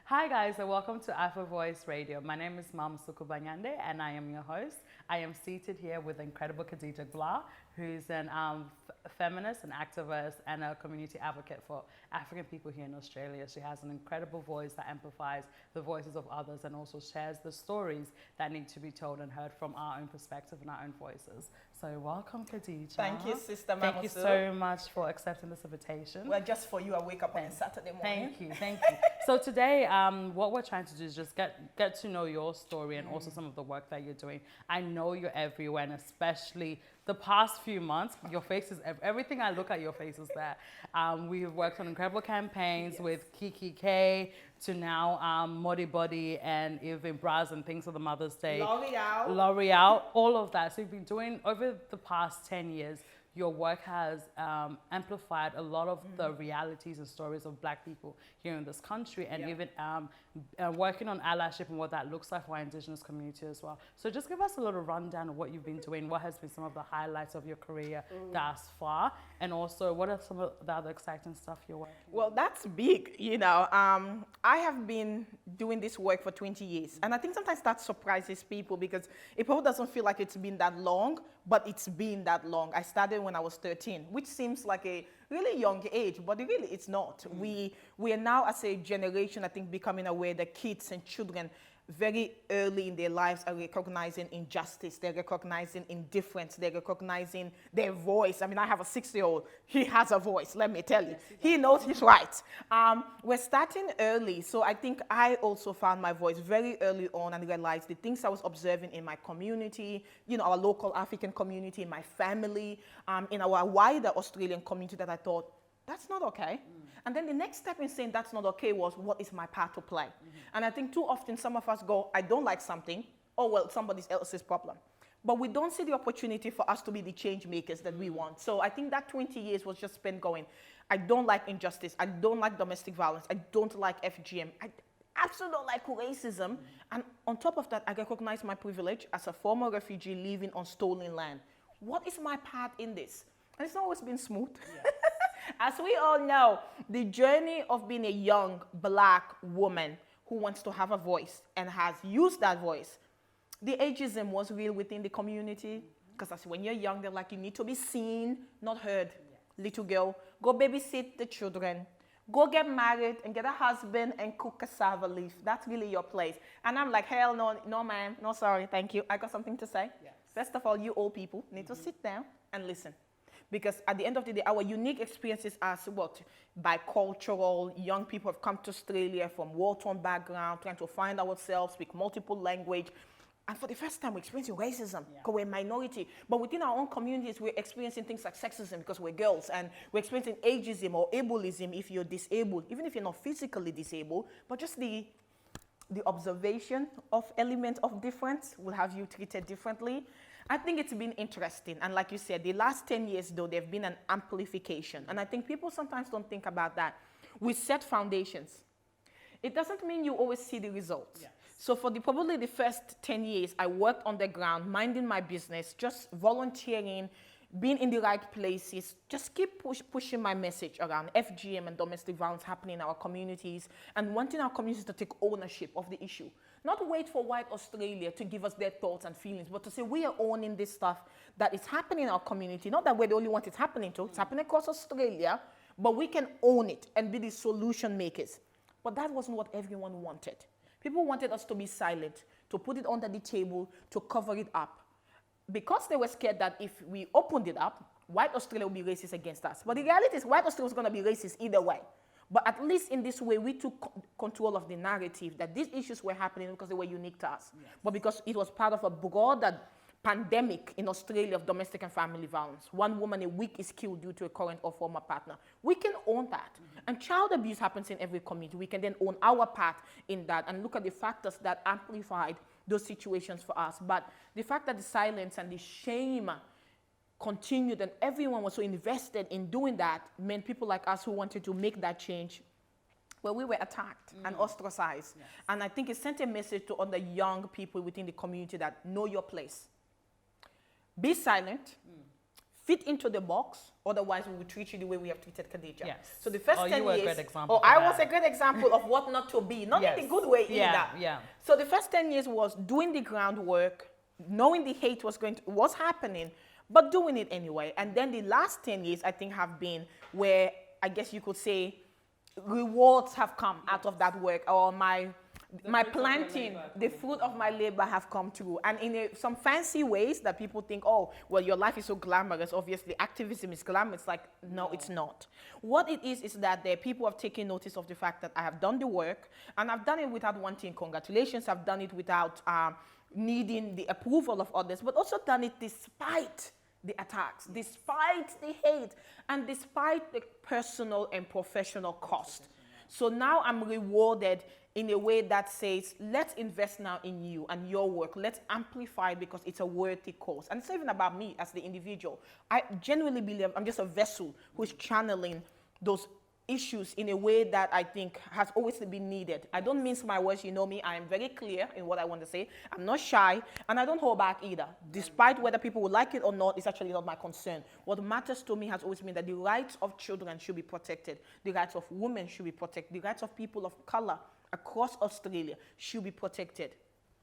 Hi guys and welcome to Afro Voice Radio. My name is Ma-Musu Nyande and I am your host. I am seated here with the incredible Khadija Gbla, who's an feminist, an activist, and a community advocate for African people here in Australia. She has an incredible voice that amplifies the voices of others and also shares the stories that need to be told and heard from our own perspective and our own voices. So welcome, Khadija. Thank you, Sister Ma-Musu. Thank you so much for accepting this invitation. Well, just for you, I wake up on a Saturday morning. Thank you. So today, what we're trying to do is just get to know your story and also some of the work that you're doing. I know you're everywhere, and especially the past few months, your face is everything. I look at your face is there. We've worked on incredible campaigns with Kiki K to now Muddy Body and even Bras and Things for the Mother's Day. L'Oreal, all of that. So you've been doing over the past 10 years. Your work has amplified a lot of the realities and stories of Black people here in this country, and even working on allyship and what that looks like for our Indigenous community as well. So just give us a little rundown of what you've been doing, what has been some of the highlights of your career thus far, and also what are some of the other exciting stuff you're working on? Well, that's big, you know. I have been doing this work for 20 years, and I think sometimes that surprises people because it probably doesn't feel like it's been that long, but it's been that long. I started when I was 13, which seems like a really young age, but really it's not. We are now, as a generation, I think, becoming aware that kids and children very early in their lives are recognizing injustice, they're recognizing indifference, they're recognizing their voice. I mean, I have a 6-year-old, he has a voice, let me tell you. He knows he's right. We're starting early, so I think I also found my voice very early on and realized the things I was observing in my community, you know, our local African community, in my family, in our wider Australian community, that I thought, that's not okay. And then the next step in saying that's not okay was, what is my part to play? And I think too often some of us go, I don't like something, oh well, somebody else's problem. But we don't see the opportunity for us to be the change makers that we want. So I think that 20 years was just spent going, I don't like injustice, I don't like domestic violence, I don't like FGM, I absolutely don't like racism. And on top of that, I recognize my privilege as a former refugee living on stolen land. What is my part in this? And it's not always been smooth. Yes. As we all know, the journey of being a young Black woman who wants to have a voice and has used that voice, the ageism was real within the community. Because when you're young, they're like, you need to be seen, not heard. Yes. Little girl, go babysit the children. Go get married and get a husband and cook cassava leaf. That's really your place. And I'm like, hell no, no ma'am, no sorry, thank you. I got something to say. Yes. First of all, you old people need to sit down and listen. Because at the end of the day, our unique experiences as what? Bicultural, young people have come to Australia from war-torn background, trying to find ourselves, speak multiple language. And for the first time, we're experiencing racism because we're a minority. But within our own communities, we're experiencing things like sexism because we're girls. And we're experiencing ageism or ableism if you're disabled, even if you're not physically disabled, but just the observation of element of difference will have you treated differently. I think it's been interesting. And like you said, the last 10 years, though, there have been an amplification. And I think people sometimes don't think about that. We set foundations. It doesn't mean you always see the results. Yes. So for probably the first 10 years, I worked on the ground, minding my business, just volunteering, being in the right places, just keep pushing my message around FGM and domestic violence happening in our communities and wanting our communities to take ownership of the issue. Not wait for white Australia to give us their thoughts and feelings, but to say we are owning this stuff that is happening in our community. Not that we're the only one it's happening to. It's happening across Australia, but we can own it and be the solution makers. But that wasn't what everyone wanted. People wanted us to be silent, to put it under the table, to cover it up. Because they were scared that if we opened it up, white Australia would be racist against us. But the reality is white Australia was going to be racist either way. But at least in this way, we took control of the narrative that these issues were happening because they were unique to us. Yes. But because it was part of a broader pandemic in Australia of domestic and family violence. One woman a week is killed due to a current or former partner. We can own that. And child abuse happens in every community. We can then own our part in that and look at the factors that amplified those situations for us. But the fact that the silence and the shame continued and everyone was so invested in doing that meant people like us who wanted to make that change, well, we were attacked and ostracized. Yes. And I think it sent a message to other young people within the community that know your place. Be silent, fit into the box, otherwise we will treat you the way we have treated Khadija. Yes. So the first 10 you were years, a great example. I was a great example of what not to be, not in the good way either. Yeah. So the first 10 years was doing the groundwork, knowing the hate was happening, but doing it anyway. And then the last 10 years, I think, have been where I guess you could say rewards have come out of that work, or my planting, the fruit of my labor have come through. And in some fancy ways that people think, oh, well, your life is so glamorous. Obviously, activism is glamorous. Like, no, it's not. What it is that there people have taken notice of the fact that I have done the work, and I've done it without wanting congratulations. I've done it without needing the approval of others, but also done it despite the attacks, despite the hate, and despite the personal and professional cost. So now I'm rewarded in a way that says, let's invest now in you and your work. Let's amplify it because it's a worthy cause. And it's not even about me as the individual. I genuinely believe I'm just a vessel who's channeling those issues in a way that I think has always been needed. I don't mince my words, you know me. I am very clear in what I want to say. I'm not shy, and I don't hold back either. Despite whether people will like it or not, it's actually not my concern. What matters to me has always been that the rights of children should be protected. The rights of women should be protected. The rights of people of color across Australia should be protected.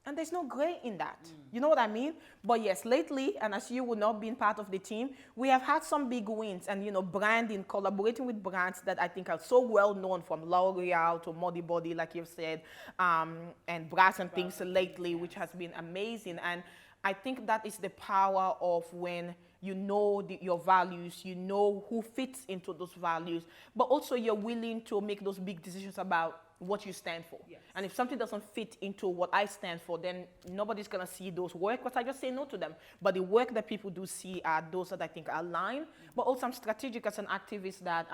And there's no gray in that. You know what I mean? But yes, lately, and as you will not be part of the team, we have had some big wins and, branding, collaborating with brands that I think are so well known, from L'Oreal to Muddy Body, like you've said, and Brass and Things lately, which has been amazing. And I think that is the power of when you know your values, you know who fits into those values, but also you're willing to make those big decisions about what you stand for. Yes. And if something doesn't fit into what I stand for, then nobody's going to see those work, because I just say no to them. But the work that people do see are those that I think are aligned, but also I'm strategic as an activist that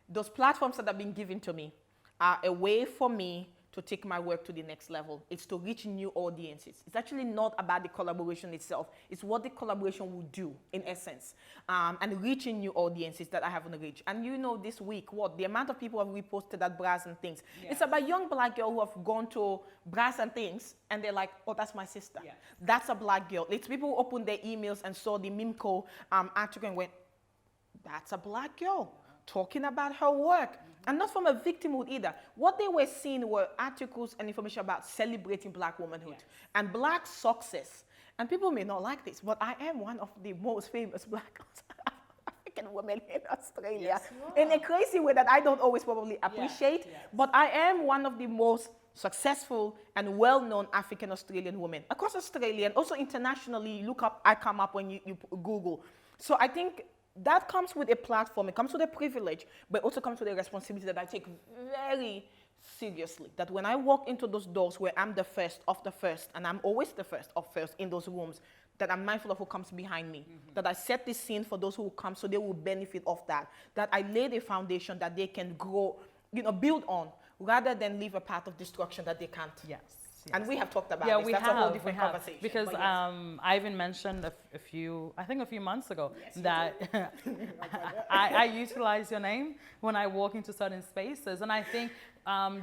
those platforms that have been given to me are a way for me to take my work to the next level. It's to reach new audiences. It's actually not about the collaboration itself. It's what the collaboration will do, in essence, and reaching new audiences that I haven't reached. And this week, the amount of people have reposted at Brass and Things. Yeah. It's about young black girls who have gone to Brass and Things, and they're like, oh, that's my sister. Yeah. That's a black girl. It's people who opened their emails and saw the Mimco article and went, that's a black girl talking about her work. And not from a victimhood either. What they were seeing were articles and information about celebrating black womanhood and black success. And people may not like this, but I am one of the most famous black African women in Australia. Yes, in a crazy way that I don't always probably appreciate. Yes. But I am one of the most successful and well-known African Australian women. Across Australia and also internationally, I come up when you Google. So I think that comes with a platform, it comes with a privilege, but also comes with a responsibility that I take very seriously. That when I walk into those doors where I'm the first of the first, and I'm always the first of first in those rooms, that I'm mindful of who comes behind me. That I set the scene for those who come so they will benefit of that. That I lay the foundation that they can grow, build on, rather than leave a path of destruction that they can't. Yes. Yes. And we have talked about this. That's a whole different conversation. Because I even mentioned a few months ago, that I utilize your name when I walk into certain spaces. And I think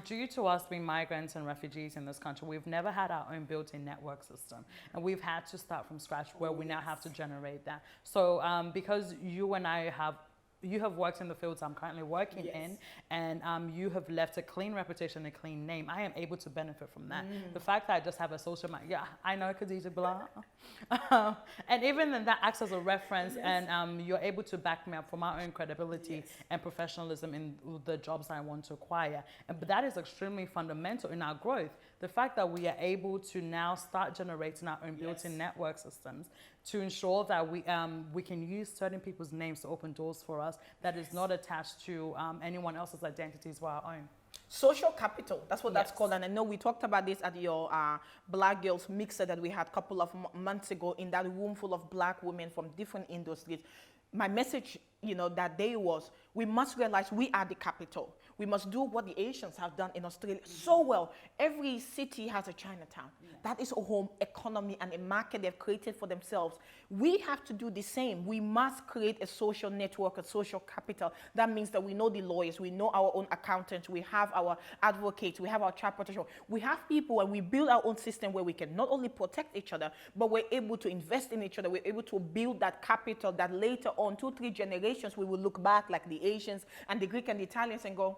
due to us being migrants and refugees in this country, we've never had our own built-in network system. And we've had to start from scratch where we now have to generate that. So because you and I you have worked in the fields I'm currently working in, and you have left a clean reputation, a clean name. I am able to benefit from that. The fact that I just have a social I know Khadija Gbla. And even then that acts as a reference, and you're able to back me up for my own credibility and professionalism in the jobs I want to acquire. But that is extremely fundamental in our growth. The fact that we are able to now start generating our own built-in network systems to ensure that we can use certain people's names to open doors for us that is not attached to anyone else's identities but our own. Social capital, that's what that's called. And I know we talked about this at your Black Girls Mixer that we had a couple of months ago, in that room full of black women from different industries. My message, that day was, we must realize we are the capital. We must do what the Asians have done in Australia so well. Every city has a Chinatown. That is a home economy and a market they've created for themselves. We have to do the same. We must create a social network, a social capital. That means that we know the lawyers, we know our own accountants, we have our advocates, we have our child protection. We have people, and we build our own system where we can not only protect each other, but we're able to invest in each other. We're able to build that capital that later on, 2-3 generations, we will look back like the Asians and the Greek and the Italians and go,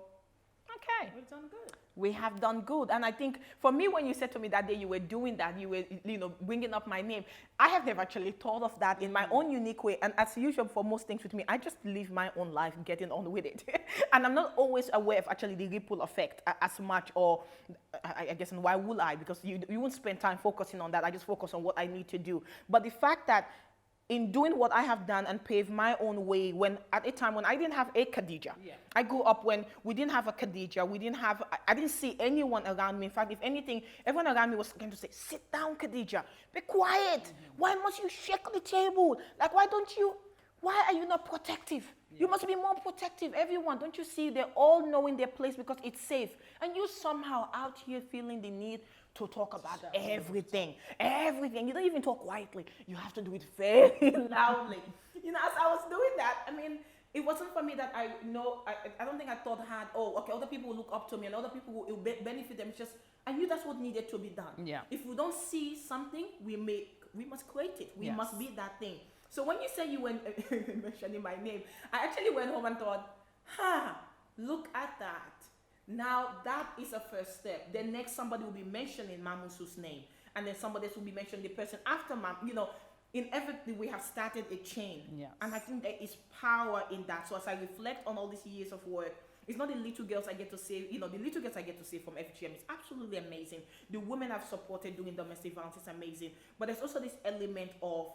okay, We've done good. we have done good. And I think for me, when you said to me that day you were doing that, you were, bringing up my name, I have never actually thought of that in my own unique way. And as usual for most things with me, I just live my own life, getting on with it. And I'm not always aware of actually the ripple effect as much, or I guess, and why would I? Because you won't spend time focusing on that. I just focus on what I need to do. But the fact that in doing what I have done and paved my own way, when at a time when I didn't have a Khadija, I grew up when we didn't have a Khadija, I didn't see anyone around me. In fact, if anything, everyone around me was going to say, sit down, Khadija, be quiet. Why must you shake the table? Like, why are you not protective? You must be more protective. Everyone, don't you see, they're all knowing their place because it's safe. And you somehow out here feeling the need to talk about everything. You don't even talk quietly. You have to do it very loudly. As I was doing that, I mean, it wasn't for me that I don't think I thought hard, other people will look up to me and other people will benefit them. It's just, I knew that's what needed to be done. Yeah. If we don't see something, we must create it. We must be that thing. So when you say you went mentioning my name, I actually went home and thought, look at that. Now that is a first step. Then next somebody will be mentioning Ma-Musu's name, and then somebody else will be mentioning the person after inevitably we have started a chain. Yes. And I think there is power in that. So as I reflect on all these years of work, it's not the little girls I get to see, the little girls I get to see from FGM is absolutely amazing. The women I've supported doing domestic violence is amazing. But there's also this element of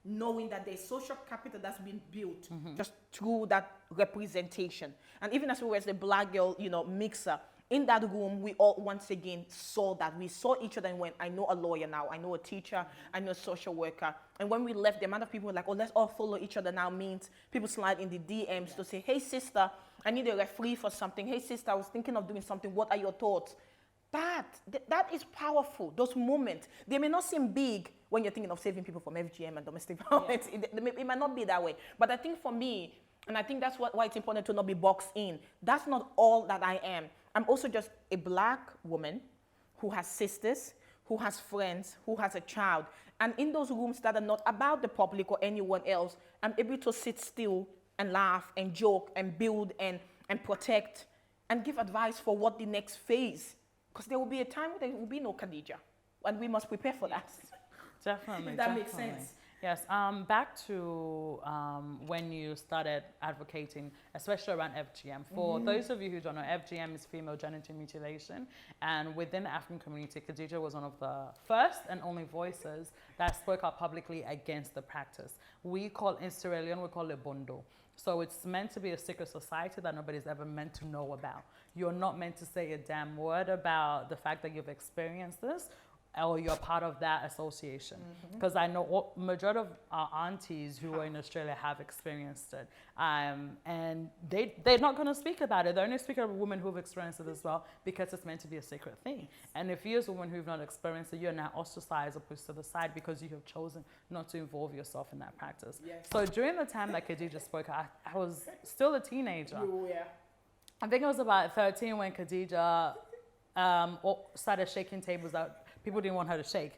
knowing that there's social capital that's been built just through that representation. And even as we were as the Black girl, mixer, in that room, we all once again saw that. We saw each other and went, I know a lawyer now, I know a teacher, I know a social worker. And when we left, the amount of people were like, let's all follow each other now means people slide in the DMs to say, hey, sister, I need a referee for something. Hey, sister, I was thinking of doing something. What are your thoughts? That is powerful. Those moments, they may not seem big when you're thinking of saving people from FGM and domestic violence. It might not be that way. But I think for me, and I think that's why it's important to not be boxed in. That's not all that I am. I'm also just a Black woman who has sisters, who has friends, who has a child. And in those rooms that are not about the public or anyone else, I'm able to sit still and laugh and joke and build and protect and give advice for what the next phase. Because there will be a time where there will be no Khadija. And we must prepare for that. Definitely. If that makes sense. Yes. Back to when you started advocating, especially around FGM. For those of you who don't know, FGM is female genital mutilation. And within the African community, Khadija was one of the first and only voices that spoke out publicly against the practice. In Sierra Leone, we call it bondo. So it's meant to be a secret society that nobody's ever meant to know about. You're not meant to say a damn word about the fact that you've experienced this, or you're part of that association. Because I know majority of our aunties who are in Australia have experienced it. And they're not going to speak about it. They're only speaking about women who've experienced it as well, because it's meant to be a secret thing. And if you as a woman who've not experienced it, you're now ostracized or pushed to the side because you have chosen not to involve yourself in that practice. Yes. So during the time that Khadija spoke, I was still a teenager. I think I was about 13 when Khadija started shaking tables out. People didn't want her to shake.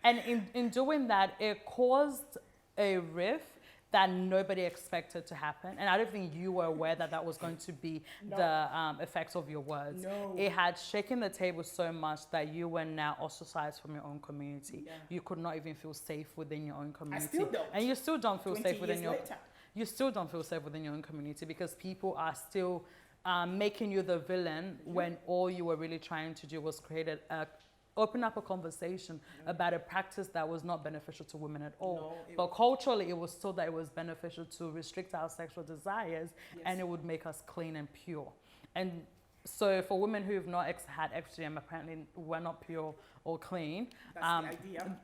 And in doing that, it caused a rift that nobody expected to happen. And I don't think you were aware that that was going to be the effects of your words. No. It had shaken the table so much that you were now ostracized from your own community. Yeah. You could not even feel safe within your own community. I still don't. And you still don't feel safe within you still don't feel safe within your own community, because people are still making you the villain when all you were really trying to do was open up a conversation about a practice that was not beneficial to women at all. But culturally, it was told that it was beneficial to restrict our sexual desires, and it would make us clean and pure. And so for women who have not had FGM, apparently we're not pure or clean. That's the idea.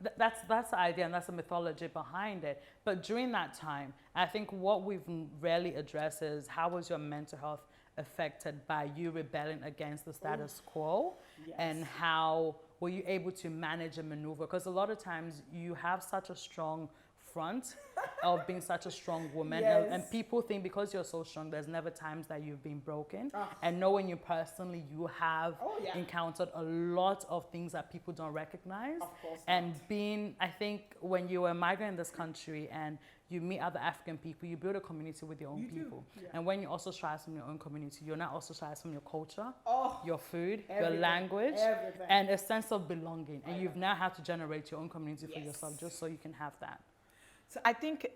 That's the idea, and that's the mythology behind it. But during that time, I think what we've rarely addressed is, how was your mental health affected by you rebelling against the status quo? Yes. And how were you able to manage and maneuver? Because a lot of times you have such a strong front of being such a strong woman, Yes. and people think because you're so strong, there's never times that you've been broken. And knowing you personally, you have encountered a lot of things that people don't recognize. Of course and being, I think, when you were a migrant in this country and you meet other African people, you build a community with your own people. Yeah. And when you also strive from your own community, you're not also strive from your culture, Oh, your food, everything, your language, everything. and a sense of belonging. And you've now had to generate your own community for Yes. yourself just so you can have that. So I think,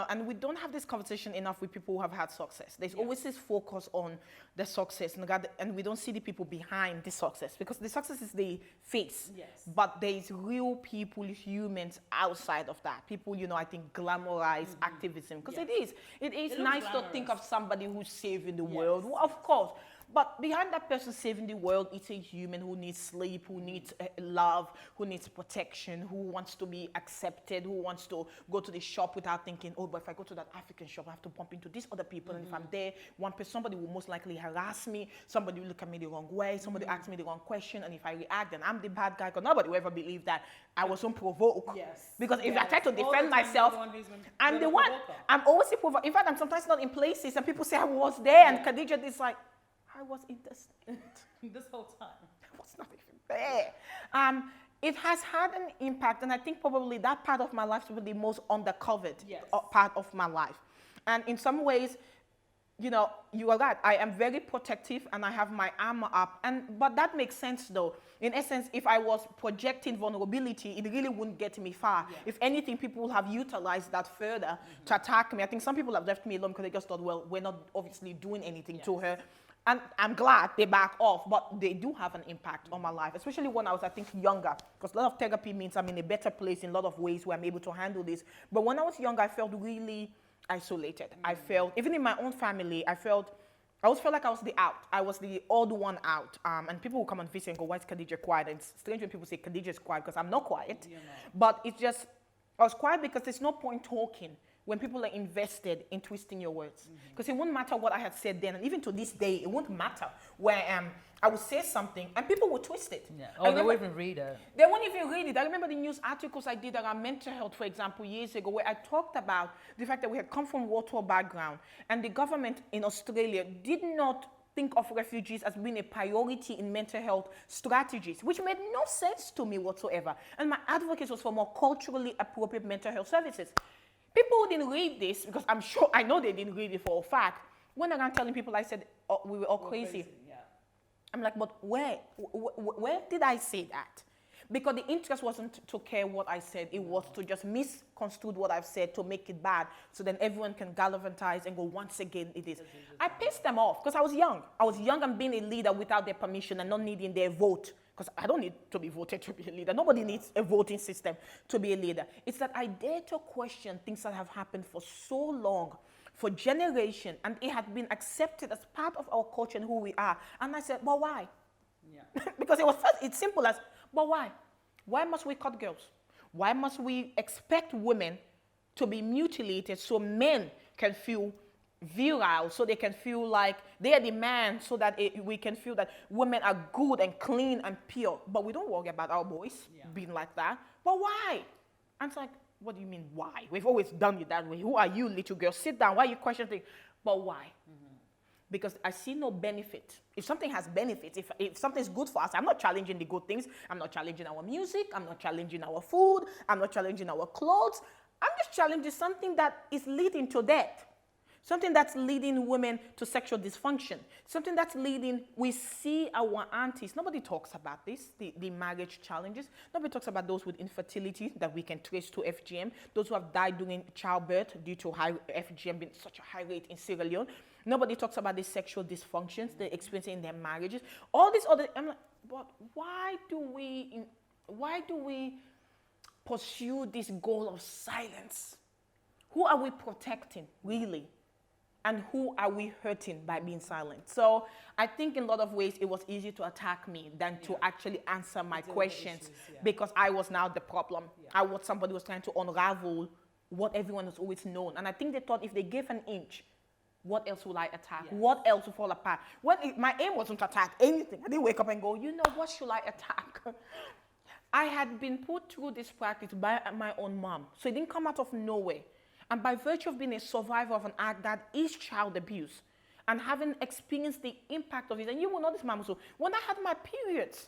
and we don't have this conversation enough with people who have had success. There's always this focus on the success, and we don't see the people behind the success, because the success is the face. Yes. But there's real people, humans outside of that. People, I think glamorize activism, because it is. It is It nice looks to think of somebody who's saving the Yes. world. Well, of course. But behind that person saving the world, it's a human who needs sleep, who needs love, who needs protection, who wants to be accepted, who wants to go to the shop without thinking, oh, but if I go to that African shop, I have to bump into these other people. And if I'm there, somebody will most likely harass me. Somebody will look at me the wrong way. Somebody asks me the wrong question. And if I react, then I'm the bad guy. Because nobody will ever believe that I was unprovoked. Yes. Because if I Yes. try to All the defend time myself, you're the one who's been- I'm you're the the one. provoker. I'm always the provoker. In fact, I'm sometimes not in places and people say I was there. And Khadija is like, I was in the state. This whole time. I was not even there. It has had an impact, and I think probably that part of my life was the most undercovered Yes. part of my life. And in some ways, you are right. I am very protective, and I have my armor up. But that makes sense, though. In essence, if I was projecting vulnerability, it really wouldn't get me far. Yeah. If anything, people would have utilized that further to attack me. I think some people have left me alone because they just thought, well, we're not obviously doing anything to her. And I'm glad they back off, but they do have an impact on my life, especially when I was, I think, younger. Because a lot of therapy means I'm in a better place in a lot of ways where I'm able to handle this. But when I was younger, I felt really isolated. I felt, even in my own family, I always felt like I was the out. I was the odd one out. And people will come and visit and go, why is Khadija quiet? And it's strange when people say Khadija is quiet because I'm not quiet. But it's just, I was quiet because there's no point talking when people are invested in twisting your words. Because it wouldn't matter what I had said then, and even to this day, it won't matter where I would say something and people would twist it. Yeah. Oh, they won't even read it. They won't even read it. I remember the news articles I did around mental health, for example, years ago, where I talked about the fact that we had come from war background, and the government in Australia did not think of refugees as being a priority in mental health strategies, which made no sense to me whatsoever. And my advocacy was for more culturally appropriate mental health services. People who didn't read this, because I know they didn't read it for a fact, went around telling people I said we were all crazy. Yeah. I'm like, but where did I say that? Because the interest wasn't to care what I said. It was to just misconstrue what I've said to make it bad. So then everyone can galvanize and go, once again, it is. I pissed them off because I was young. I was young and being a leader without their permission and not needing their vote. Because I don't need to be voted to be a leader. Nobody needs a voting system to be a leader. It's that I dare to question things that have happened for so long, for generations, and it had been accepted as part of our culture and who we are. And I said, well, why? Yeah. Because it's simple as, but why? Why must we cut girls? Why must we expect women to be mutilated so men can feel virile, so they can feel like they are the man, so that we can feel that women are good and clean and pure? But we don't worry about our boys being like that. But why? And it's like, what do you mean why? We've always done it that way. Who are you, little girl? Sit down. Why are you questioning things? But why? Because I see no benefit. If something has benefits, if something's good for us, I'm not challenging the good things. I'm not challenging our music. I'm not challenging our food. I'm not challenging our clothes. I'm just challenging something that is leading to death. Something that's leading women to sexual dysfunction. Something that's leading, we see our aunties. Nobody talks about this, the marriage challenges. Nobody talks about those with infertility that we can trace to FGM. Those who have died during childbirth due to high FGM being such a high rate in Sierra Leone. Nobody talks about the sexual dysfunctions they're experiencing in their marriages. All these other, I'm like, but why do we pursue this goal of silence? Who are we protecting, really? And who are we hurting by being silent? So I think in a lot of ways it was easier to attack me than to actually answer my questions, because I was now the problem. I was somebody who was trying to unravel what everyone has always known. And I think they thought if they gave an inch, what else will I attack? Yes. What else will fall apart? My aim wasn't to attack anything. I didn't wake up and go, you know, what should I attack? I had been put through this practice by my own mom. So it didn't come out of nowhere. And by virtue of being a survivor of an act that is child abuse and having experienced the impact of it, and you will know this, Ma-Musu, when I had my periods,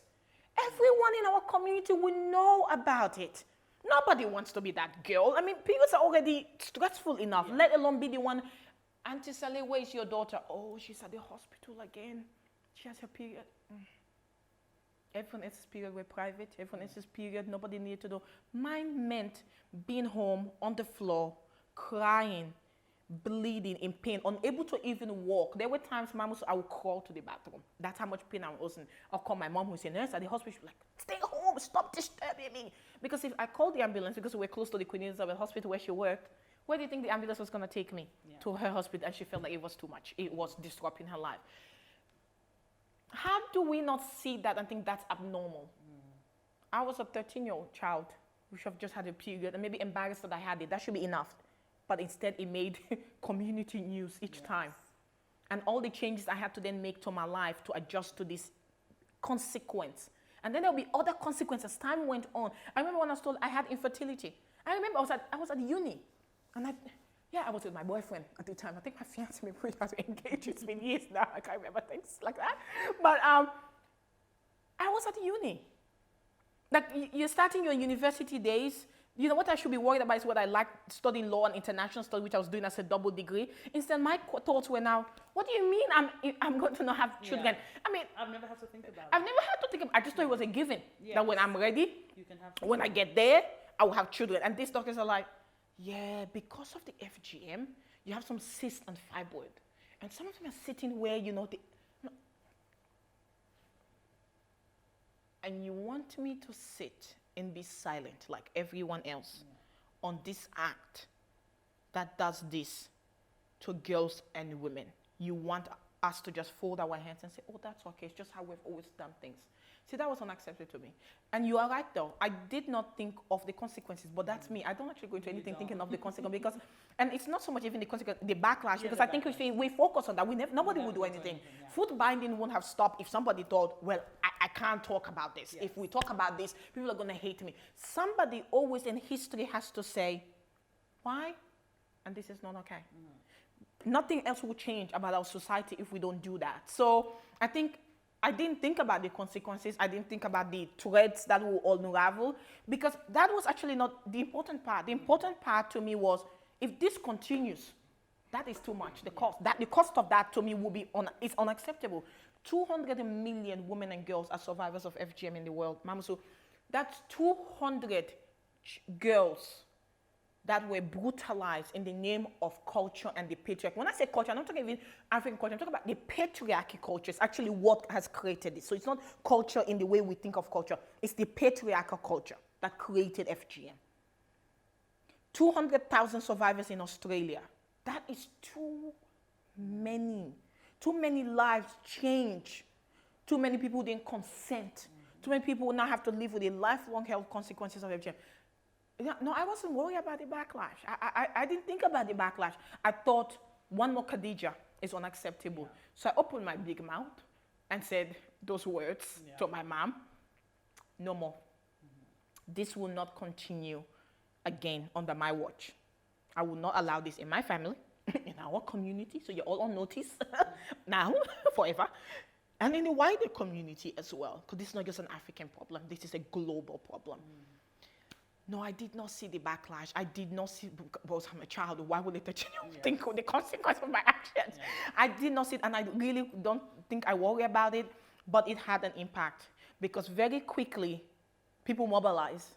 everyone in our community will know about it. Nobody wants to be that girl. I mean, periods are already stressful enough, let alone be the one. Auntie Sally, where is your daughter? Oh, she's at the hospital again. She has her period. Everyone else's period were private. Everyone else's period, nobody needed to know. Mine meant being home on the floor, crying, bleeding in pain, unable to even walk. There were times, Ma-Musu, I would crawl to the bathroom. That's how much pain I was in. I'll call my mom, who's a nurse at the hospital. She'd be like, stay home, stop disturbing me. Because if I called the ambulance, because we were close to the Queen Elizabeth Hospital where she worked, where do you think the ambulance was going to take me? To her hospital, and she felt like it was too much. It was disrupting her life. How do we not see that and think that's abnormal? I was a 13-year-old child who should have just had a period and maybe embarrassed that I had it. That should be enough. But instead, it made community news each time. And all the changes I had to then make to my life to adjust to this consequence. And then there'll be other consequences as time went on. I remember when I was told I had infertility. I remember I was at uni. And I was with my boyfriend at the time. I think my fiancé, we were engaged. It's been years now. I can't remember things like that. But I was at uni. Like, you're starting your university days. You know, what I should be worried about is what I like, studying law and international studies, which I was doing as a double degree. Instead, my thoughts were now, what do you mean I'm going to not have children? Yeah. I mean, I've never had to think about it. I've never had to think about it. I just thought it was a given. Yes. That when I'm ready, you can have when I get there, I will have children. And these doctors are like, yeah, because of the FGM, you have some cysts and fibroid. And some of them are sitting where, you know, and you want me to sit and be silent like everyone else on this act that does this to girls and women. You want us to just fold our hands and say, oh, that's okay. It's just how we've always done things. See, that was unacceptable to me. And you are right, though. I did not think of the consequences, but that's me. I don't actually go into anything thinking of the consequences because, and it's not so much even the consequence, the backlash, because I think if we focus on that, nobody will do anything. Foot binding won't have stopped if somebody thought, well, I can't talk about this. If we talk about this, people are going to hate me. Somebody always in history has to say, why? And this is not okay. Nothing else will change about our society if we don't do that. So I think I didn't think about the consequences. I didn't think about the threads that will unravel, because that was actually not the important part. The important part to me was, if this continues, that is too much. The cost of that to me will be is unacceptable. 200 million women and girls are survivors of FGM in the world. Ma-Musu, that's 200 girls that were brutalized in the name of culture and the patriarchy. When I say culture, I'm not talking even African culture, I'm talking about the patriarchy culture. It's actually what has created it. So it's not culture in the way we think of culture. It's the patriarchal culture that created FGM. 200,000 survivors in Australia. That is too many. Too many lives change. Too many people didn't consent. Too many people now have to live with the lifelong health consequences of FGM. No, I wasn't worried about the backlash. I didn't think about the backlash. I thought one more Khadija is unacceptable. So I opened my big mouth and said those words to my mom. No more. This will not continue again under my watch. I will not allow this in my family, in our community, so you're all on notice now, forever, and in the wider community as well, because this is not just an African problem, this is a global problem. No, I did not see the backlash. I did not see, because I'm a child, why would a 13-year-old think of the consequence of my actions? I did not see it, and I really don't think I worry about it, but it had an impact, because very quickly, people mobilize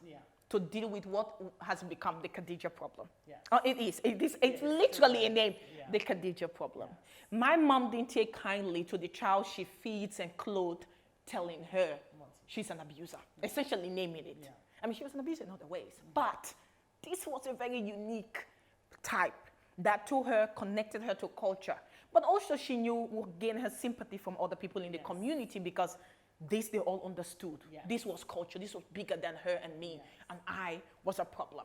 to deal with what has become the Khadija problem. Oh, it's literally a name, the Khadija problem. My mom didn't take kindly to the child she feeds and clothes, telling her she's an abuser, essentially naming it. I mean, she was an abuser in other ways, but this was a very unique type that to her connected her to culture. But also she knew would gain her sympathy from other people in the community, because this they all understood. This was culture. This was bigger than her and me, and I was a problem.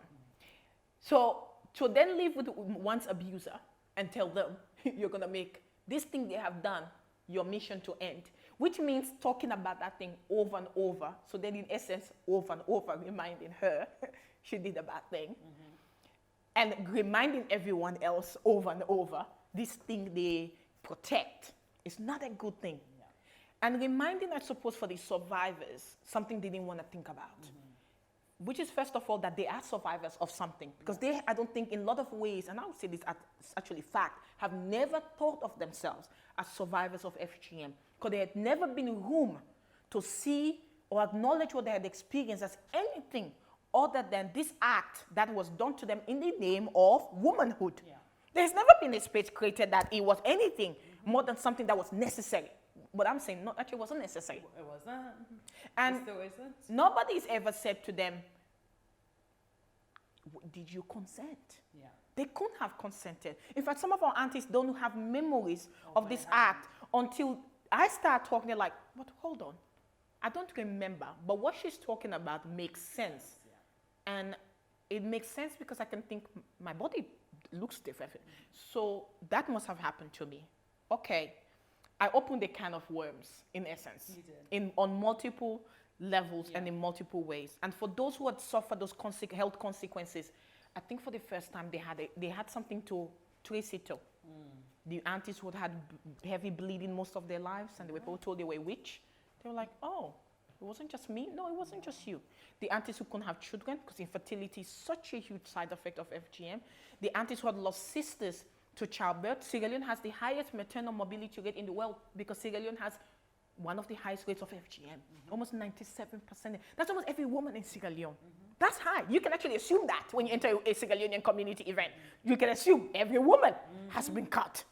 So to then live with one's abuser and tell them, you're going to make this thing they have done your mission to end, which means talking about that thing over and over. So then in essence, over and over, reminding her she did a bad thing. And reminding everyone else over and over, this thing they protect is not a good thing. And reminding, I suppose, for the survivors, something they didn't want to think about. Which is, first of all, that they are survivors of something. Because they, I don't think, in a lot of ways, and I would say this as actually fact, have never thought of themselves as survivors of FGM. Because there had never been room to see or acknowledge what they had experienced as anything other than this act that was done to them in the name of womanhood. There's never been a space created that it was anything more than something that was necessary. But I'm saying, no, actually, it wasn't necessary. It wasn't. And it still isn't. Nobody's ever said to them, did you consent? They couldn't have consented. In fact, some of our aunties don't have memories of this act until I start talking. They're like, but hold on. I don't remember. But what she's talking about makes sense. And it makes sense because I can think my body looks different. So that must have happened to me. Okay. I opened a can of worms, in essence, on multiple levels and in multiple ways. And for those who had suffered those health consequences, I think for the first time they had something to trace it to. The aunties who had heavy bleeding most of their lives, and they were told they were a witch. They were like, oh, it wasn't just me. No, it wasn't just you. The aunties who couldn't have children, because infertility is such a huge side effect of FGM. The aunties who had lost sisters to childbirth. Sierra Leone has the highest maternal morbidity rate in the world because Sierra Leone has one of the highest rates of FGM, almost 97%. That's almost every woman in Sierra Leone. That's high. You can actually assume that when you enter a Sierra Leonean community event. You can assume every woman has been cut.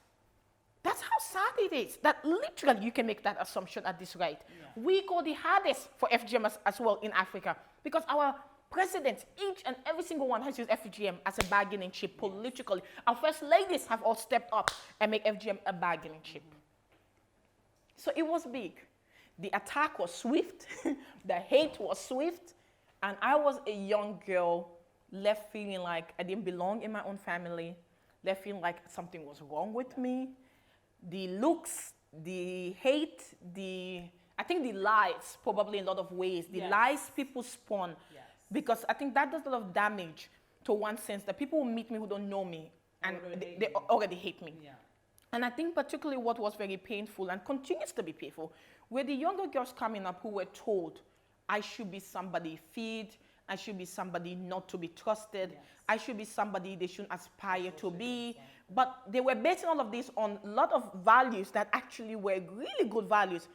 That's how sad it is, that literally you can make that assumption at this rate. We go the hardest for FGM as well in Africa because our presidents, each and every single one, has used FGM as a bargaining chip politically. Our first ladies have all stepped up and make FGM a bargaining chip. So it was big. The attack was swift. The hate was swift. And I was a young girl left feeling like I didn't belong in my own family, left feeling like something was wrong with me. The looks, the hate, I think the lies, probably in a lot of ways, the lies people spawn. Because I think that does a lot of damage to one sense that people will meet me who don't know me and they already hate me. And I think particularly what was very painful and continues to be painful were the younger girls coming up who were told, I should be somebody feared, I should be somebody not to be trusted, I should be somebody they shouldn't aspire to be. But they were basing all of this on a lot of values that actually were really good values.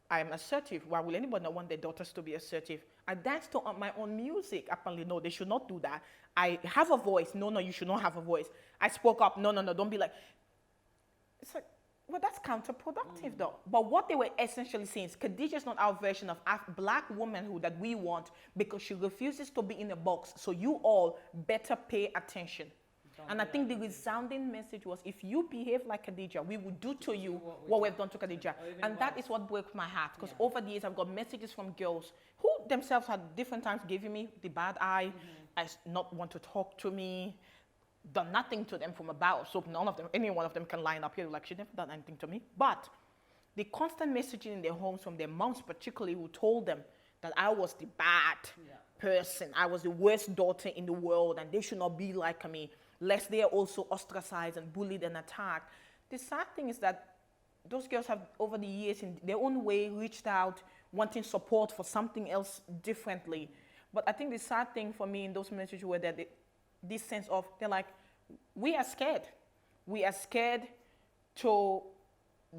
I am assertive. Why will anybody not want their daughters to be assertive? I danced to my own music. Apparently, no, they should not do that. I have a voice. No, no, you should not have a voice. I spoke up. No, no, no, don't be like. It's like, well, that's counterproductive, though. But what they were essentially saying is Khadija is not our version of black womanhood that we want because she refuses to be in a box. So you all better pay attention. And I think the resounding message was, if you behave like Khadija, we will do to you what we've done to Khadija. And that is what broke my heart. Because over the years, I've got messages from girls who themselves had different times giving me the bad eye, not want to talk to me, done nothing to them from about. So none of them, any one of them can line up here like, she never done anything to me. But the constant messaging in their homes from their moms particularly, who told them that I was the bad person, I was the worst daughter in the world, and they should not be like me, lest they are also ostracized and bullied and attacked. The sad thing is that those girls have, over the years, in their own way, reached out, wanting support for something else differently. But I think the sad thing for me in those messages were that this sense of, they're like, we are scared. We are scared to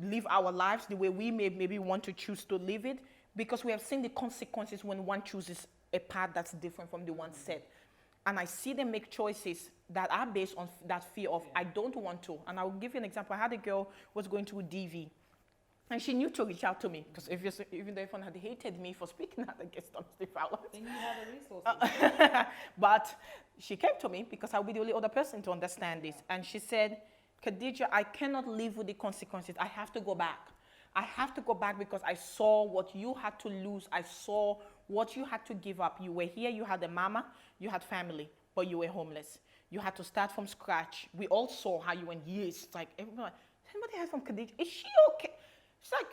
live our lives the way we maybe want to choose to live it, because we have seen the consequences when one chooses a path that's different from the one set. And I see them make choices that are based on that fear of, I don't want to. And I'll give you an example. I had a girl who was going through DV. And she knew to reach out to me. Because even though everyone had hated me for speaking out against domestic violence. Then you had a resource. But she came to me because I'll be the only other person to understand this. And she said, Khadija, I cannot live with the consequences. I have to go back. I have to go back because I saw what you had to lose. I saw what you had to give up. You were here, you had a mama, you had family, but you were homeless. You had to start from scratch. We all saw how you went years. It's like, everybody, anybody heard from Khadija? Is she okay? She's like,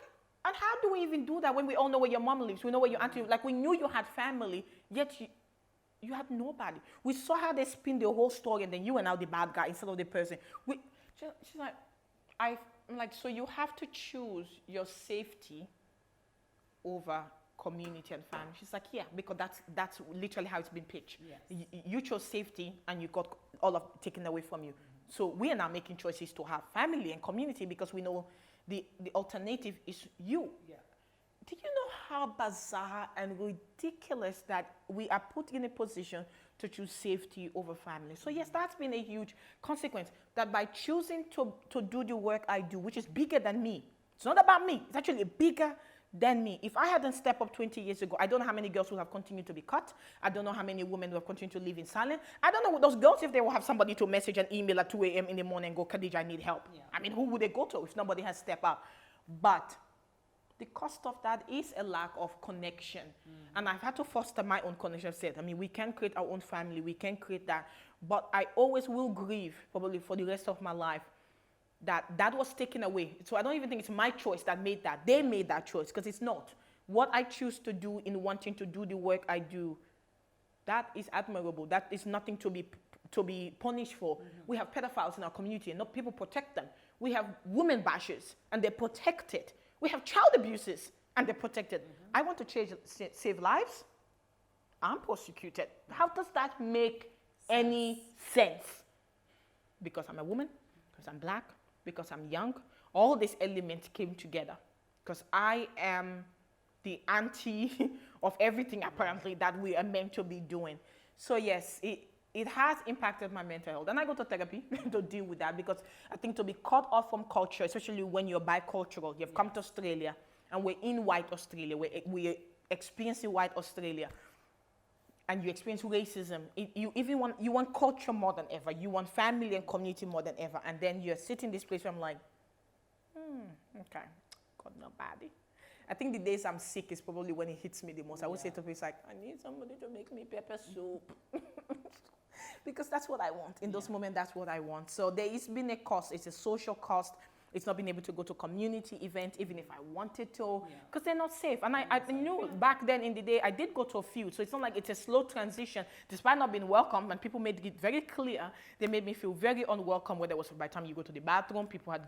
and how do we even do that when we all know where your mom lives? We know where your auntie lives. Like, we knew you had family, yet you had nobody. We saw how they spin the whole story, and then you were now the bad guy instead of the person. She's like, I'm like, so you have to choose your safety over community and family. She's like, yeah, because that's literally how it's been pitched. Yes. You chose safety, and you got all of taken away from you. So we are now making choices to have family and community because we know the alternative is you. Yeah. Do you know how bizarre and ridiculous that we are put in a position to choose safety over family? So yes, that's been a huge consequence, that by choosing to do the work I do, which is bigger than me, it's not about me, it's actually bigger than me. If I hadn't stepped up 20 years ago, I don't know how many girls would have continued to be cut. I don't know how many women would have continued to live in silence. I don't know those girls, if they will have somebody to message an email at 2 a.m. in the morning and go, Khadija, I need help. Yeah. I mean, who would they go to if nobody has stepped up? But the cost of that is a lack of connection. And I've had to foster my own connection. I've said, I mean, we can create our own family, we can create that. But I always will grieve, probably for the rest of my life, that was taken away. So I don't even think it's my choice that made that. They made that choice, because it's not. What I choose to do in wanting to do the work I do, that is admirable. That is nothing to be punished for. We have pedophiles in our community, and not people protect them. We have women bashers, and they're protected. We have child abusers, and they're protected. I want to save lives. I'm prosecuted. How does that make any sense? Because I'm a woman, because I'm black, because I'm young, all these elements came together. Because I am the anti of everything, apparently, that we are meant to be doing. So yes, it has impacted my mental health. And I go to therapy to deal with that, because I think to be cut off from culture, especially when you're bicultural, you've come to Australia, and we're in white Australia, we're experiencing white Australia, and you experience racism, you want culture more than ever. You want family and community more than ever. And then you're sitting in this place where I'm like, okay, got nobody. I think the days I'm sick is probably when it hits me the most. I would say to people, it's like, I need somebody to make me pepper soup. Because that's what I want. In those moments, that's what I want. So there has been a cost. It's a social cost. It's not being able to go to community events, even if I wanted to, because they're not safe. And I knew back then in the day, I did go to a few. So it's not like it's a slow transition. Despite not being welcome, and people made it very clear, they made me feel very unwelcome, whether it was by the time you go to the bathroom, people had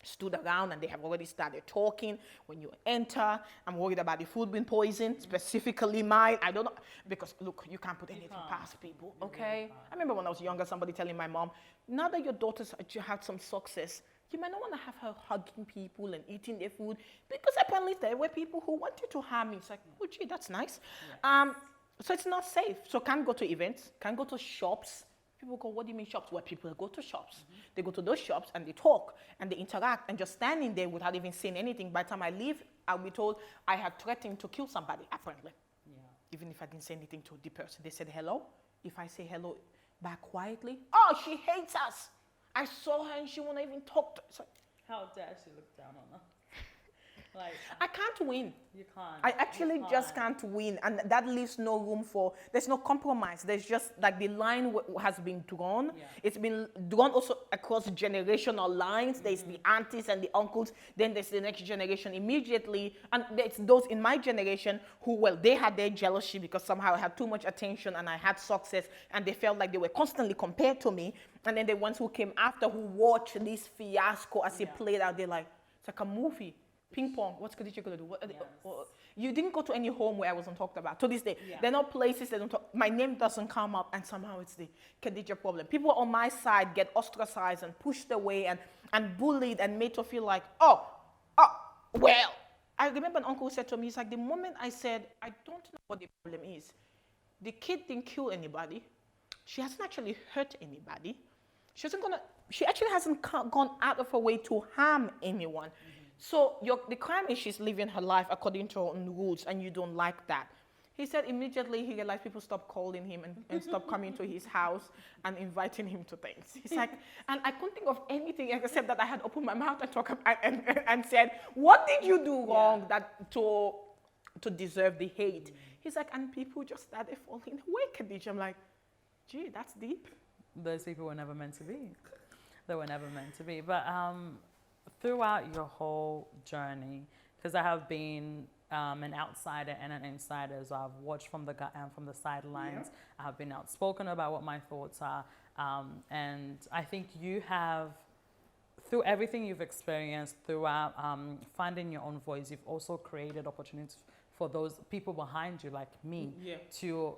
stood around and they have already started talking. When you enter, I'm worried about the food being poisoned, specifically mine. I don't know, because look, you can't put anything past people, okay? I remember when I was younger, somebody telling my mom, now that your daughters had some success, you might not want to have her hugging people and eating their food, because apparently there were people who wanted to harm me. It's like, oh gee, that's nice. Yeah. So it's not safe. So can't go to events, can't go to shops. People go, what do you mean shops? Well, people go to shops. They go to those shops and they talk and they interact, and just standing there without even saying anything. By the time I leave, I'll be told I had threatened to kill somebody, apparently. Yeah. Even if I didn't say anything to the person. They said hello. If I say hello back quietly, oh, she hates us. I saw her and she won't even talk to us. Like, how dare she look down on her? Like, I can't win. You can't. I actually just can't win. And that leaves no room for, there's no compromise. There's just like the line has been drawn. Yeah. It's been drawn also across generational lines. There's the aunties and the uncles. Then there's the next generation immediately. And there's those in my generation who, well, they had their jealousy because somehow I had too much attention and I had success, and they felt like they were constantly compared to me. And then the ones who came after, who watched this fiasco as it played out, they're like, it's like a movie. Ping pong, what's Khadija going to do? You didn't go to any home where I wasn't talked about. To this day, there are no places that don't talk. My name doesn't come up, and somehow it's the Khadija problem. People on my side get ostracized and pushed away and bullied and made to feel like, well. I remember an uncle said to me, he's like, the moment I said, I don't know what the problem is. The kid didn't kill anybody. She hasn't actually hurt anybody. She actually hasn't gone out of her way to harm anyone. So the crime is she's living her life according to her own rules, and you don't like that. He said immediately he realized people stopped calling him and stopped coming to his house and inviting him to things. He's like, and I couldn't think of anything except that I had opened my mouth and talked and said, what did you do wrong that to deserve the hate? He's like, and people just started falling away, Khadija. I'm like, gee, that's deep. those people were never meant to be. They were never meant to be. But throughout your whole journey, because I have been an outsider and an insider, so I've watched from the sidelines. Yeah. I have been outspoken about what my thoughts are, and I think you have, through everything you've experienced, throughout finding your own voice, you've also created opportunities for those people behind you, like me, to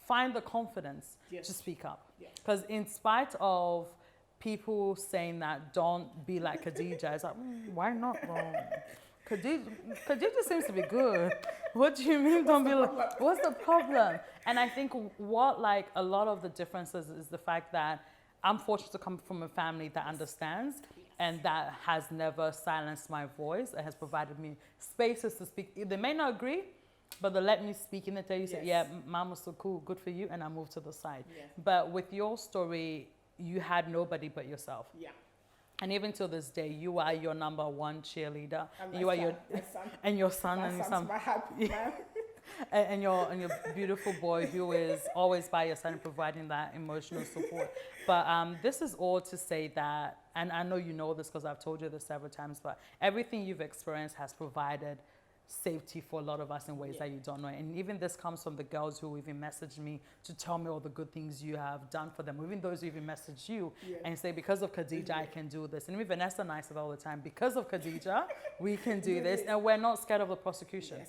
find the confidence to speak up. Because in spite of people saying that don't be like Khadija, it's like, why not? Khadija seems to be good. What do you mean don't be like, what's the problem? And I think what, like, a lot of the differences is the fact that I'm fortunate to come from a family that understands and that has never silenced my voice. It has provided me spaces to speak. They may not agree, but they let me speak, and they tell you, say, yeah, Ma-Musu, cool, good for you, and I move to the side. But with your story, you had nobody but yourself. And even till this day, you are your number one cheerleader. And you are your son. And your son. My and your son. My happy man. and your beautiful boy who is always by your side and providing that emotional support. But this is all to say that, and I know you know this because I've told you this several times, but everything you've experienced has provided safety for a lot of us in ways that you don't know. And even this comes from the girls who even messaged me to tell me all the good things you have done for them. Even those who even message you and say, because of Khadija, I can do this. And even Vanessa and I said all the time, because of Khadija, we can do this. And we're not scared of the prosecution.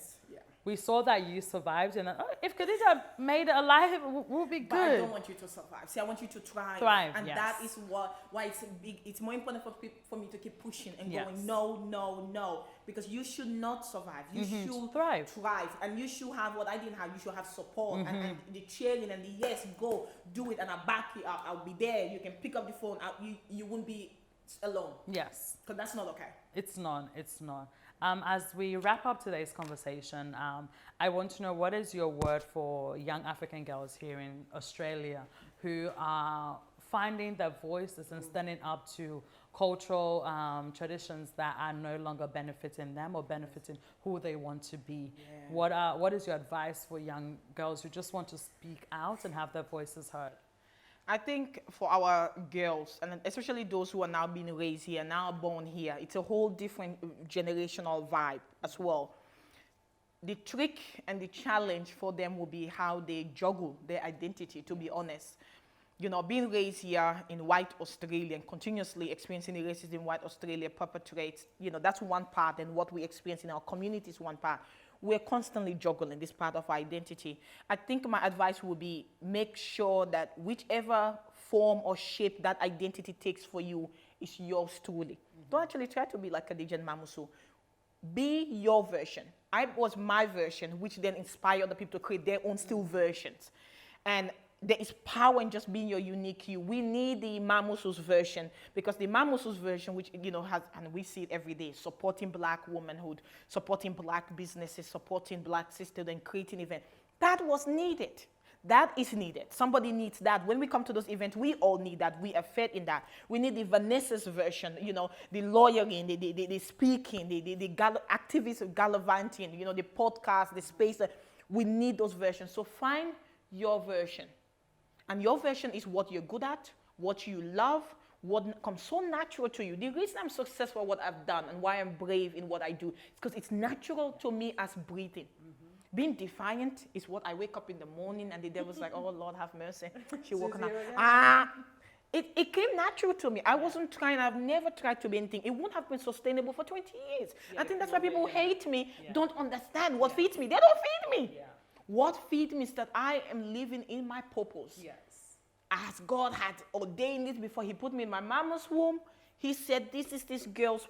We saw that you survived, and if Khadija made it alive, we'll be good. But I don't want you to survive. See, I want you to thrive. And that is why it's big. It's more important for me to keep pushing and going, no. Because you should not survive. You should thrive. And you should have what I didn't have. You should have support and the cheering and the yes, go, do it, and I'll back you up. I'll be there. You can pick up the phone. You won't be alone. Yes. Because that's not okay. It's not. As we wrap up today's conversation, I want to know, what is your word for young African girls here in Australia who are finding their voices and standing up to cultural traditions that are no longer benefiting them or benefiting who they want to be? What is your advice for young girls who just want to speak out and have their voices heard? I think for our girls, and especially those who are now being raised here, now born here, it's a whole different generational vibe as well. The trick and the challenge for them will be how they juggle their identity, to be honest. You know, being raised here in white Australia and continuously experiencing the racism in white Australia perpetrates, you know, that's one part, and what we experience in our community is one part. We're constantly juggling this part of our identity. I think my advice would be, make sure that whichever form or shape that identity takes for you is yours truly. Don't actually try to be like Khadija and Ma-Musu. Be your version. I was my version, which then inspired other people to create their own still versions. And there is power in just being your unique you. We need the Ma-Musu's version, because the Ma-Musu's version, which, you know, has, and we see it every day, supporting Black womanhood, supporting Black businesses, supporting Black sisterhood, and creating events. That was needed. That is needed. Somebody needs that. When we come to those events, we all need that. We are fed in that. We need the Vanessa's version, you know, the lawyering, the speaking, the activism, gallivanting, you know, the podcast, the space. We need those versions. So find your version. And your version is what you're good at, what you love, what comes so natural to you. The reason I'm successful at what I've done and why I'm brave in what I do is because it's natural to me as breathing. Being defiant is what I wake up in the morning and the devil's like, oh, Lord, have mercy. She woke up. It came natural to me. I wasn't trying. I've never tried to be anything. It wouldn't have been sustainable for 20 years. I think that's why people who hate me don't understand what feeds me. They don't feed me. What feeds me is that I am living in my purpose. As God had ordained it before He put me in my mama's womb, He said, this is this girl's,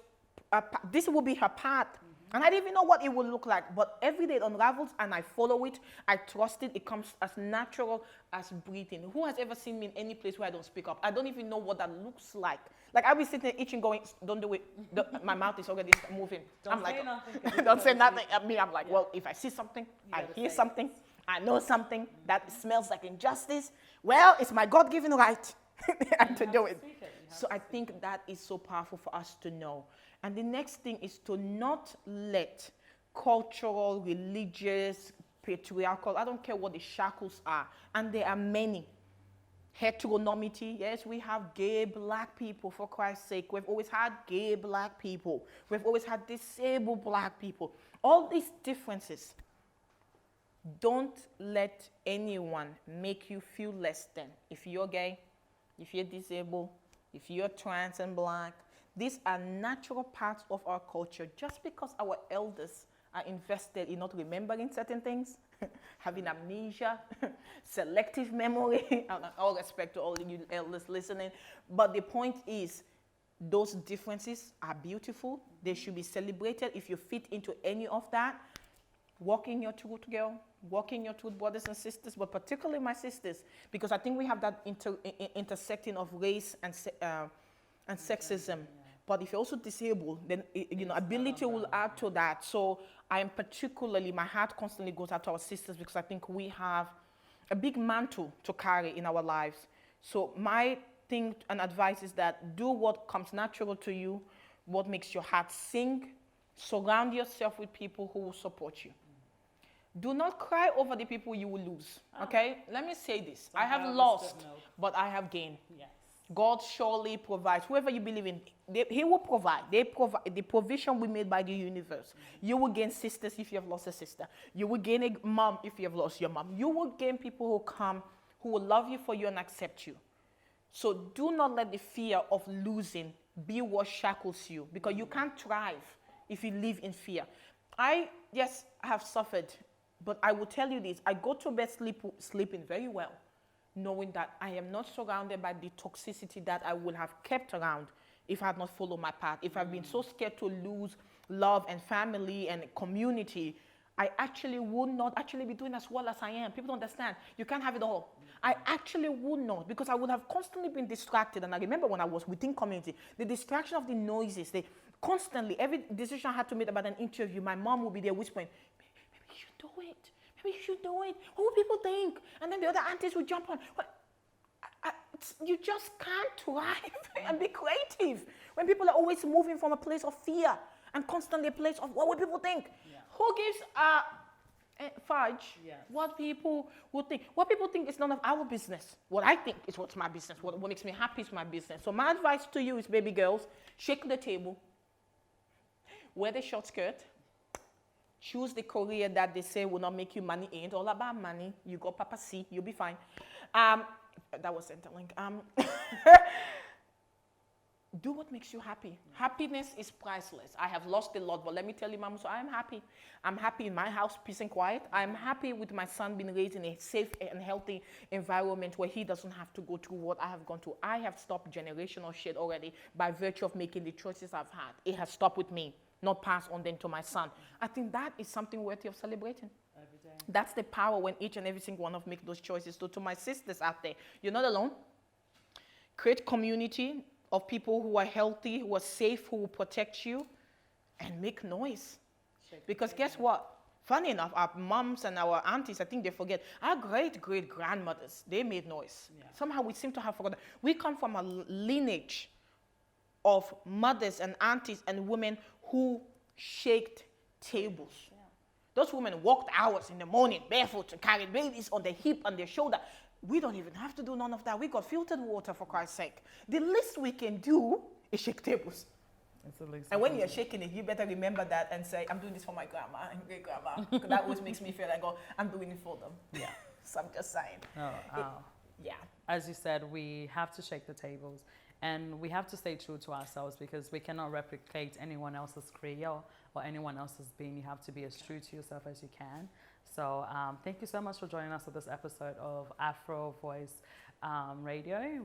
this will be her path. And I didn't even know what it would look like. But every day it unravels and I follow it. I trust it. It comes as natural as breathing. Who has ever seen me in any place where I don't speak up? I don't even know what that looks like. Like I'll be sitting there itching, going, don't do it. My mouth is already moving. I'm like, don't say nothing at me. I'm like, well, if I see something, I hear something, I know something that smells like injustice, well, it's my God-given right to do it. So I think that is so powerful for us to know. And the next thing is to not let cultural, religious, patriarchal, I don't care what the shackles are, and there are many, heteronormity. Yes, we have gay black people, for Christ's sake. We've always had gay black people. We've always had disabled black people. All these differences. Don't let anyone make you feel less than. If you're gay, if you're disabled, if you're trans and black, these are natural parts of our culture. Just because our elders are invested in not remembering certain things, having amnesia, selective memory, all respect to all you elders listening. But the point is, those differences are beautiful. They should be celebrated. If you fit into any of that, walk in your truth, girl. Walk in your truth, brothers and sisters, but particularly my sisters, because I think we have that intersecting of race and sexism. Yeah. But if you're also disabled, then ability will add to that. So I am particularly, my heart constantly goes out to our sisters, because I think we have a big mantle to carry in our lives. So my thing and advice is that do what comes natural to you, what makes your heart sing. Surround yourself with people who will support you. Do not cry over the people you will lose, okay? Let me say this. I have lost, but I have gained. Yes. God surely provides. Whoever you believe in, He will provide. The provision we made by the universe. Mm-hmm. You will gain sisters if you have lost a sister. You will gain a mom if you have lost your mom. You will gain people who come, who will love you for you and accept you. So do not let the fear of losing be what shackles you, because you can't thrive if you live in fear. I have suffered. But I will tell you this, I go to bed sleeping very well, knowing that I am not surrounded by the toxicity that I would have kept around if I had not followed my path. If I've been so scared to lose love and family and community, I actually would not actually be doing as well as I am. People don't understand. You can't have it all. I actually would not, because I would have constantly been distracted. And I remember when I was within community, the distraction of the noises, constantly, every decision I had to make about an interview, my mom would be there whispering, you should do it. Maybe you should do it. What will people think? And then the other aunties would jump on. You just can't thrive and be creative when people are always moving from a place of fear and constantly a place of what will people think? Yeah. Who gives a fudge what people would think? What people think is none of our business. What I think is what's my business. What makes me happy is my business. So my advice to you is, baby girls, shake the table, wear the short skirt, choose the career that they say will not make you money. Ain't all about money. You got Papa C, you'll be fine. That was Centerlink. Do what makes you happy. Happiness is priceless. I have lost a lot, but let me tell you, Ma-Musu, I am happy. I'm happy in my house, peace and quiet. I'm happy with my son being raised in a safe and healthy environment where he doesn't have to go through what I have gone through. I have stopped generational shit already by virtue of making the choices I've had. It has stopped with me, not passed on then to my son. I think that is something worthy of celebrating. Every day. That's the power when each and every single one of us make those choices. So to my sisters out there, you're not alone. Create community of people who are healthy, who are safe, who will protect you, and make noise. Because guess what? Funny enough, our moms and our aunties, I think they forget, our great-great-grandmothers, they made noise. Yeah. Somehow we seem to have forgotten. We come from a lineage of mothers and aunties and women who shaked tables. Yeah. Those women walked hours in the morning barefoot and carried babies on their hip and their shoulder. We don't even have to do none of that. We got filtered water, for Christ's sake. The least we can do is shake tables. And when you're shaking it, you better remember that and say, I'm doing this for my grandma and great grandma. Because that always makes me feel like, oh, I'm doing it for them. Yeah. So I'm just saying. Yeah. As you said, we have to shake the tables. And we have to stay true to ourselves, because we cannot replicate anyone else's career or anyone else's being. You have to be as true to yourself as you can. So thank you so much for joining us for this episode of Afro Voice Radio.